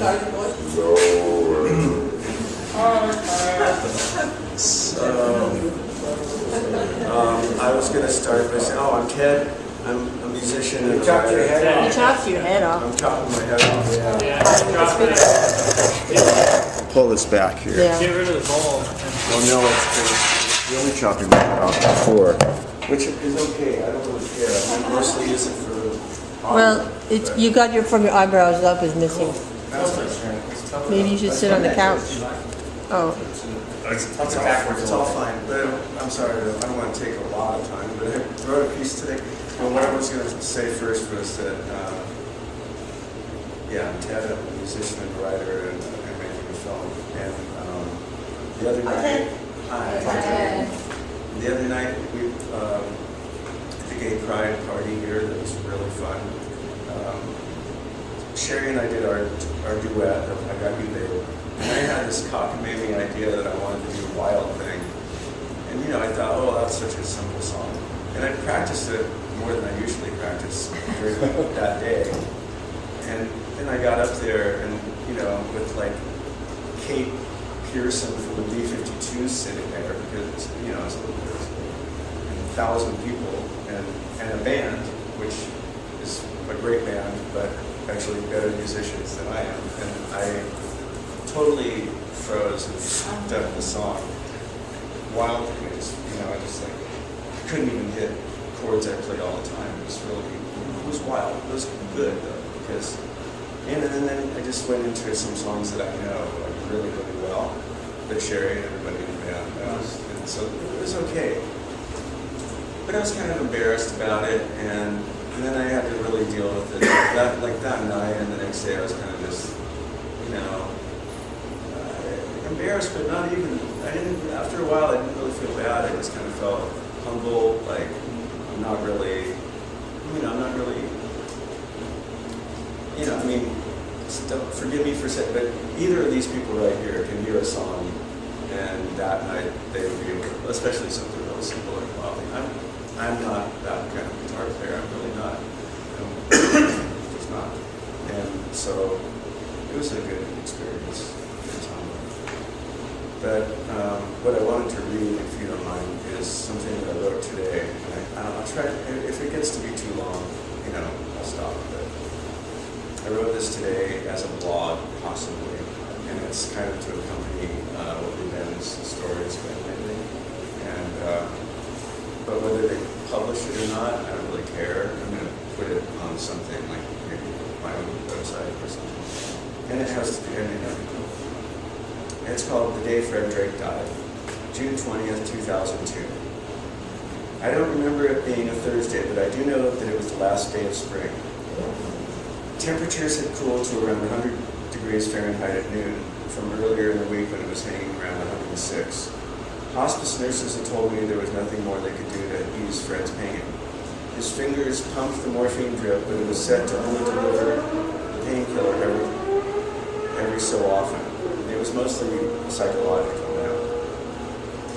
I was going to start by saying, I'm Ted. I'm a musician. And You chopped your head off. You chopped your head off. I'm chopping my head off. Yeah. Pull this back here. Yeah. Get rid of the ball. Well, no, it's really chopping my head off before, which is okay. I don't really care. I mostly use it for. Well, you got from your eyebrows up is missing. That's my turn. Maybe you should sit on the couch. Oh, It's all fine, but I'm sorry, I don't want to take a lot of time, but I wrote a piece today. Well, what I was going to say first was that, I'm Ted, I'm a musician and writer, and I'm making a film. And the other night, the other night we did a gay pride party here that was really fun. Sherry and I did our duet of I Got You Babe. And I had this cockamamie idea that I wanted to do a wild thing. And I thought, that's such a simple song. And I practiced it more than I usually practice during that day. And then I got up there and, with like Kate Pearson from the B-52s sitting there because, it's 1,000 people and a band, which is a great band, but actually better musicians than I am. And I totally froze and stuck the song wildly. I just couldn't even hit chords I played all the time. It was wild. It was good though, because, and then I just went into some songs that I know really, really well, that Sherry and everybody in the band knows, and so it was okay. But I was kind of embarrassed about it, and then I had to really deal with it. That night and the next day I was kind of just, embarrassed, but not even, after a while I didn't really feel bad. I just kind of felt humble, like I'm not really, forgive me for saying, but either of these people right here can hear a song and that night they would be able to, especially something really simple like Bobby. I'm not that kind of guitar player, I'm really not. Just not. And so it was a good experience. But what I wanted to read, if you don't mind, is something that I wrote today. And I'll try, if it gets to be too long, I'll stop. But I wrote this today as a blog, possibly, and it's kind of to accompany what the band's story has been lately. And but whether they publish it or not, I don't really care. I'm going to put it on something like maybe my own website or something. And it has to be. It's called The Day Fred Drake Died, June 20th, 2002. I don't remember it being a Thursday, but I do know that it was the last day of spring. Temperatures had cooled to around 100 degrees Fahrenheit at noon from earlier in the week when it was hanging around 106. Hospice nurses had told me there was nothing more they could do to ease Fred's pain. His fingers pumped the morphine drip, but it was set to only deliver the painkiller every so often. It was mostly psychological now.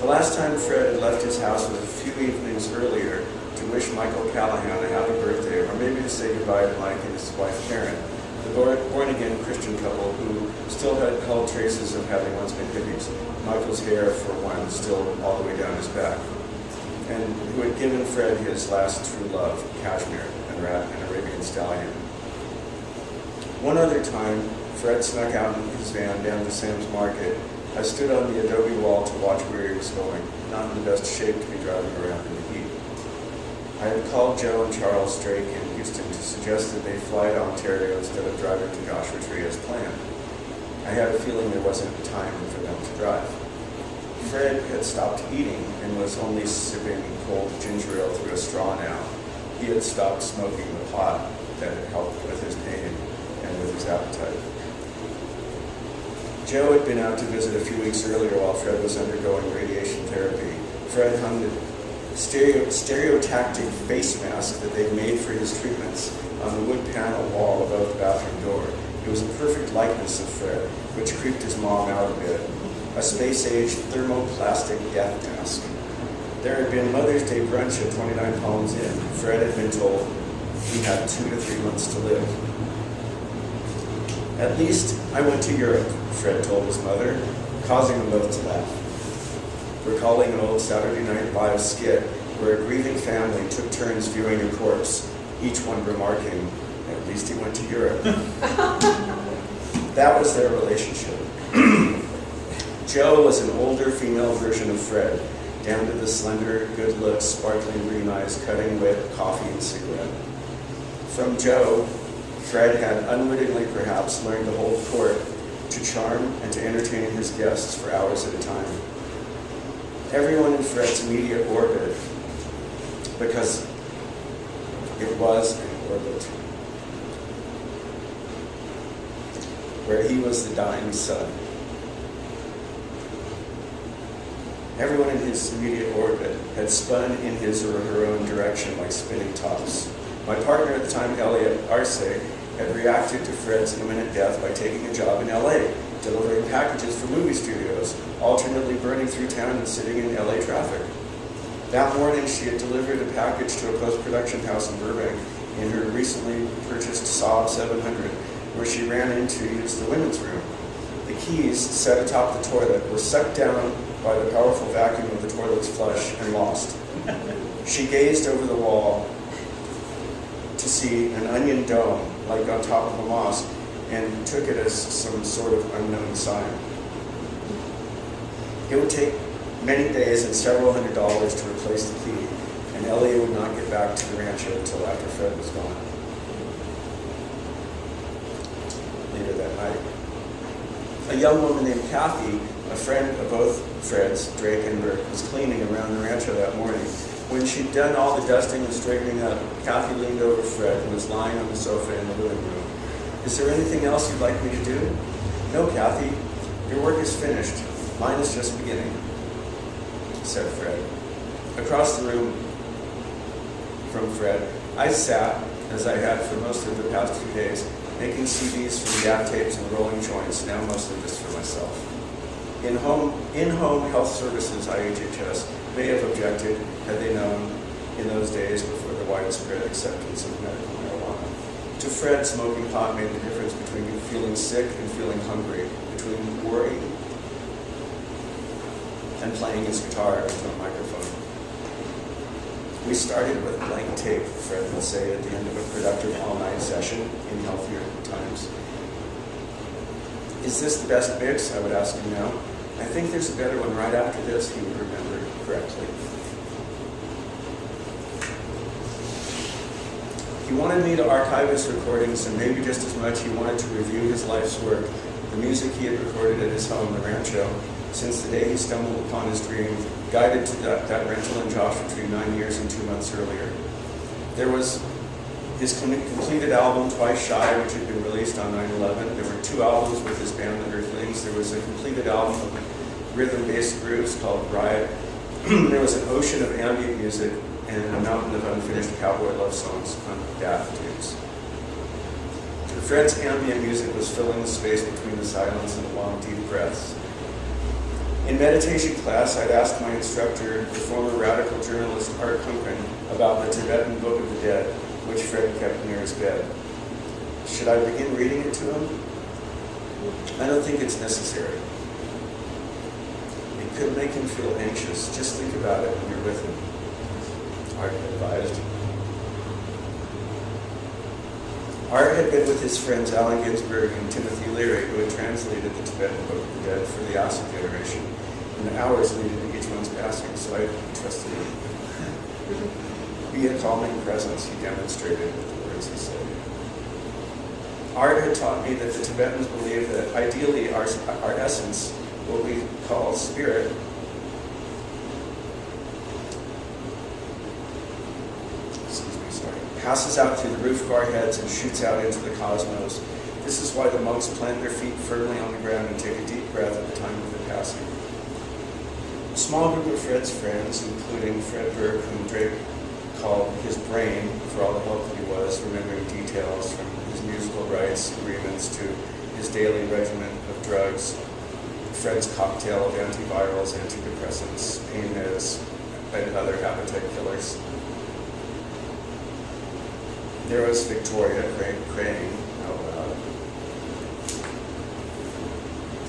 The last time Fred had left his house was a few evenings earlier to wish Michael Callahan a happy birthday, or maybe to say goodbye to Mike and his wife Karen, the born-again Christian couple who still had held traces of having once been hippies, Michael's hair, for one, still all the way down his back, and who had given Fred his last true love, Cashmere, an Arabian stallion. One other time, Fred snuck out in his van down to Sam's Market. I stood on the adobe wall to watch where he was going, not in the best shape to be driving around in the heat. I had called Joe and Charles Drake in Houston to suggest that they fly to Ontario instead of driving to Joshua Tree as planned. I had a feeling there wasn't time for them to drive. Fred had stopped eating and was only sipping cold ginger ale through a straw now. He had stopped smoking the pot that had helped with his pain and with his appetite. Joe had been out to visit a few weeks earlier while Fred was undergoing radiation therapy. Fred hung the stereotactic face mask that they'd made for his treatments on the wood panel wall above the bathroom door. It was a perfect likeness of Fred, which creeped his mom out a bit. A space-age thermoplastic death mask. There had been Mother's Day brunch at 29 Palms Inn. Fred had been told he had 2 to 3 months to live. At least I went to Europe, Fred told his mother, causing them both to laugh. Recalling an old Saturday Night Live skit where a grieving family took turns viewing a corpse, each one remarking, "At least he went to Europe." That was their relationship. Jo was an older female version of Fred, down to the slender, good looks, sparkling green eyes, cutting wit, coffee, and cigarette. From Jo, Fred had unwittingly perhaps learned to hold court, to charm, and to entertain his guests for hours at a time. Everyone in Fred's immediate orbit, because it was an orbit, where he was the dying sun. Everyone in his immediate orbit had spun in his or her own direction like spinning tops. My partner at the time, Elliot Arce, had reacted to Fred's imminent death by taking a job in LA, delivering packages for movie studios, alternately burning through town and sitting in LA traffic. That morning, she had delivered a package to a post-production house in Burbank in her recently purchased Saab 700, where she ran in to use the women's room. The keys, set atop the toilet, were sucked down by the powerful vacuum of the toilet's flush and lost. She gazed over the wall to see an onion dome, like on top of a mosque, and took it as some sort of unknown sign. It would take many days and several $100s to replace the key, and Elliot would not get back to the rancho until after Fred was gone. Later that night, a young woman named Kathy, a friend of both Fred's, Drake and Burke, was cleaning around the rancho that morning. When she'd done all the dusting and straightening up, Kathy leaned over Fred, who was lying on the sofa in the living room. "Is there anything else you'd like me to do?" "No, Kathy. Your work is finished. Mine is just beginning," said Fred. Across the room from Fred, I sat, as I had for most of the past few days, making CDs from gap tapes and rolling joints, now mostly just for myself. In-home health services, IHHS, may have objected had they known in those days before the widespread acceptance of medical marijuana. To Fred, smoking pot made the difference between feeling sick and feeling hungry, between worrying and playing his guitar into a microphone. "We started with blank tape," Fred would say at the end of a productive all-night session in healthier times. "Is this the best mix?" I would ask him now. "I think there's a better one right after this," he would remember correctly. He wanted me to archive his recordings, and maybe just as much he wanted to review his life's work, the music he had recorded at his home, the rancho, since the day he stumbled upon his dream, guided to that rental in Joshua Tree 9 years and 2 months earlier. There was his completed album, Twice Shy, which had been released on 9/11. There were 2 albums with his band, The Earthlings. There was a completed album of rhythm-based grooves called Riot. There was an ocean of ambient music and a mountain of unfinished cowboy love songs on DAF tunes. Fred's ambient music was filling the space between the silence and the long, deep breaths. In meditation class, I'd asked my instructor, the former radical journalist Art Kunken, about the Tibetan Book of the Dead, which Fred kept near his bed. Should I begin reading it to him? "I don't think it's necessary. It could make him feel anxious. Just think about it when you're with him," Art advised. Art had been with his friends Allen Ginsberg and Timothy Leary, who had translated the Tibetan Book of the Dead for the acid generation, in the hours leading to each one's passing, so I trusted him. "Be a calming presence," he demonstrated with the words he said. Art had taught me that the Tibetans believe that ideally our essence, what we call spirit, passes out through the roof of our heads and shoots out into the cosmos. This is why the monks plant their feet firmly on the ground and take a deep breath at the time of their passing. A small group of Fred's friends, including Fred Burke, whom Drake called his brain for all the help that he was, remembering details from his musical rights agreements to his daily regimen of drugs, Fred's cocktail of antivirals, antidepressants, pain meds, and other appetite killers. There was Victoria praying out loud.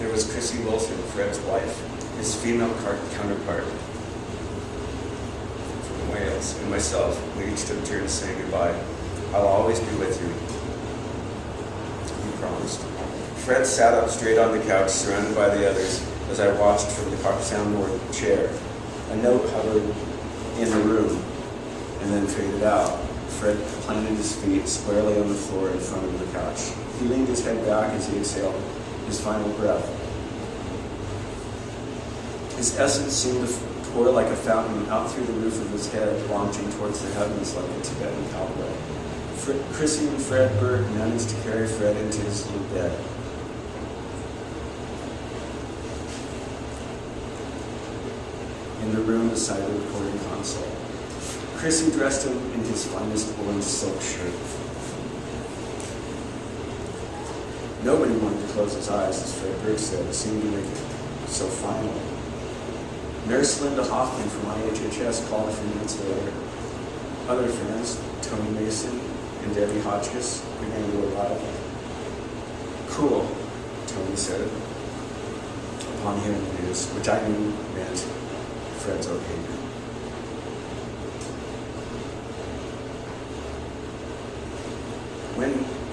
there was Chrissy Wilson, Fred's wife, his female counterpart from Wales, and myself. We each took turns saying goodbye. I'll always be with you, he promised. Fred sat up straight on the couch, surrounded by the others, as I watched from the soundboard chair. A note hovered in the room and then faded out. Fred planted his feet squarely on the floor in front of the couch. He leaned his head back as he exhaled his final breath. His essence seemed to pour like a fountain out through the roof of his head, launching towards the heavens like a Tibetan cowboy. Chrissy and Fred Burke managed to carry Fred into his little bed. In the room beside the recording console. Chrissy dressed him in his finest orange silk shirt. Nobody wanted to close his eyes, as Fred Burke said. It seemed to make it so final. Nurse Linda Hoffman from IHHS called a few minutes later. Other friends, Tony Mason and Debbie Hotchkiss, began to arrive. Cool, Tony said, upon hearing the news, which I knew meant Fred's okay now.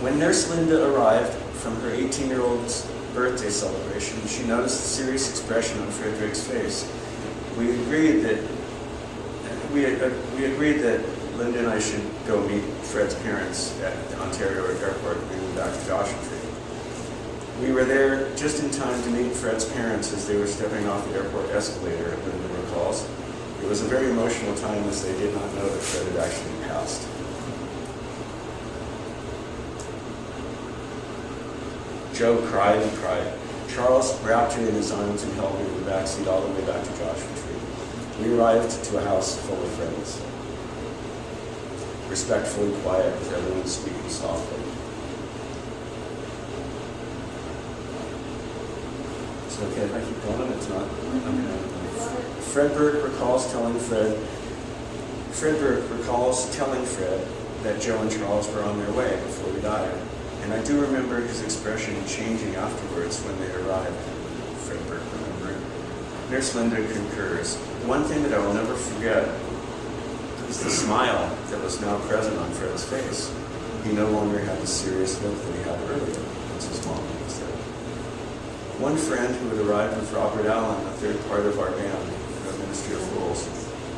When Nurse Linda arrived from her 18-year-old's birthday celebration, she noticed the serious expression on Frederick's face. We agreed that Linda and I should go meet Fred's parents at the Ontario Airport and move back to Joshua Tree. We were there just in time to meet Fred's parents as they were stepping off the airport escalator, Linda recalls. It was a very emotional time as they did not know that Fred had actually passed. Joe cried and cried. Charles wrapped her in his arms and held her in the backseat all the way back to Joshua Tree. We arrived to a house full of friends. Respectfully quiet, with everyone speaking softly. Is it okay if I keep going? It's not. Fred Burke recalls telling Fred that Joe and Charles were on their way before we died. And I do remember his expression changing afterwards when they arrived. Fred Burke remembered. Nurse Linda concurs. One thing that I will never forget is the smile that was now present on Fred's face. He no longer had the serious look that he had earlier, as his mom was there. One friend who had arrived with Robert Allen, the third part of our band, the Ministry of Fools.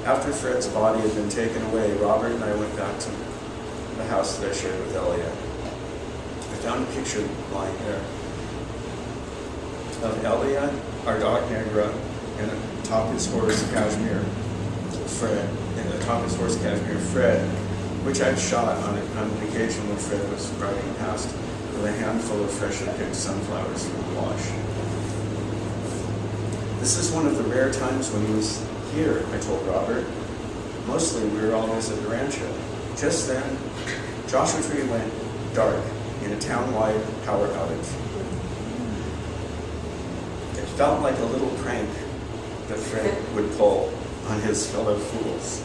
After Fred's body had been taken away, Robert and I went back to the house that I shared with Elliot. I found a picture lying there of Elliot, our dog Negra, and atop his horse Cashmere, Fred, which I'd shot on an occasion when Fred was riding past with a handful of freshly picked sunflowers from the wash. This is one of the rare times when he was here, I told Robert. Mostly we were always at the rancho. Just then, Joshua Tree went dark in a town-wide power outage. It felt like a little prank that Fred would pull on his fellow fools.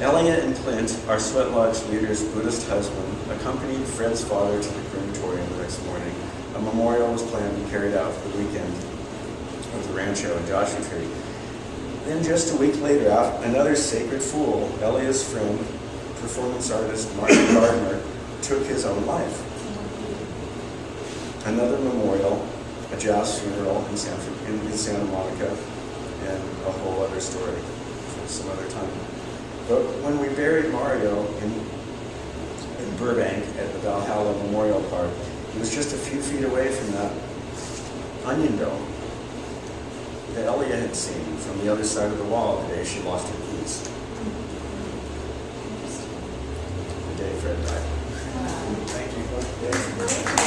Elliot and Clint, our Sweat Lodge leader's Buddhist husband, accompanied Fred's father to the crematorium the next morning. A memorial was planned and carried out for the weekend of the rancho in Joshua Tree. Then just a week later, another sacred fool, Elliot's friend, performance artist Martin Gardner, took his own life. Another memorial, a jazz funeral in Santa Monica, and a whole other story for some other time. But when we buried Mario in Burbank at the Valhalla Memorial Park, he was just a few feet away from that onion dome that Elliot had seen from the other side of the wall the day she lost her keys. The day Fred died. Thank you.